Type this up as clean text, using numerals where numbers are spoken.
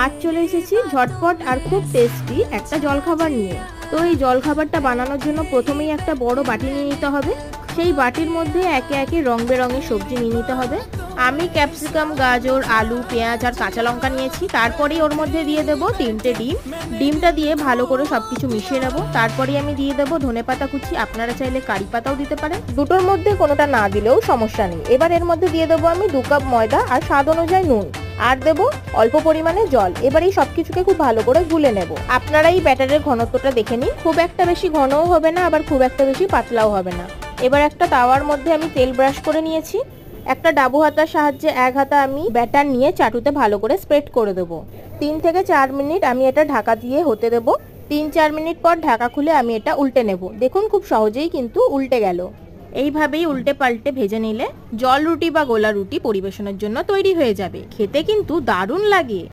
আজ চলে এসেছি ঝটপট আর খুব টেস্টি একটা জলখাবার নিয়ে। তো এই জলখাবারটা বানানোর জন্য প্রথমেই একটা বড় বাটি নিয়ে নিতে হবে। সেই বাটির মধ্যে একে একে রং বেরঙের সবজি নিয়ে নিতে হবে। আমি ক্যাপসিকাম, গাজর, আলু, পেঁয়াজ আর কাঁচা লঙ্কা নিয়েছি। তারপরেই ওর মধ্যে দিয়ে দেবো 3টে ডিম। ডিমটা দিয়ে ভালো করে সবকিছু মিশিয়ে নেবো। তারপরেই আমি দিয়ে দেবো ধনেপাতা কুচি, আপনারা চাইলে কারি পাতাও দিতে পারেন। দুটোর মধ্যে কোনোটা না দিলেও সমস্যা নেই। এবার এর মধ্যে দিয়ে দেবো আমি 2 কাপ ময়দা আর স্বাদ অনুযায়ী নুন, আর দেবো অল্প পরিমাণে জল। এবার এই সবকিছুকে খুব ভালো করে গুলে নেব। আপনারা এই ব্যাটারের ঘনত্বটা দেখে নিন, খুব একটা বেশি ঘনও হবে না, আবার খুব একটা বেশি পাতলাও হবে না। এবার একটা তাওয়ার মধ্যে আমি তেল ব্রাশ করে নিয়েছি। একটা ডাবু হাতার সাহায্যে এক হাতা আমি ব্যাটার নিয়ে চাটুতে ভালো করে স্প্রেড করে দেবো। 3 থেকে 4 মিনিট আমি এটা ঢাকা দিয়ে হতে দেবো। 3-4 মিনিট পর ঢাকা খুলে আমি এটা উল্টে নেব। দেখুন খুব সহজেই কিন্তু উল্টে গেল। এইভাবেই উল্টে পাল্টে ভেজে নিলে জল রুটি বা গোলা রুটি পরিবেশনের জন্য তৈরি হয়ে যাবে। খেতে কিন্তু দারুণ লাগে।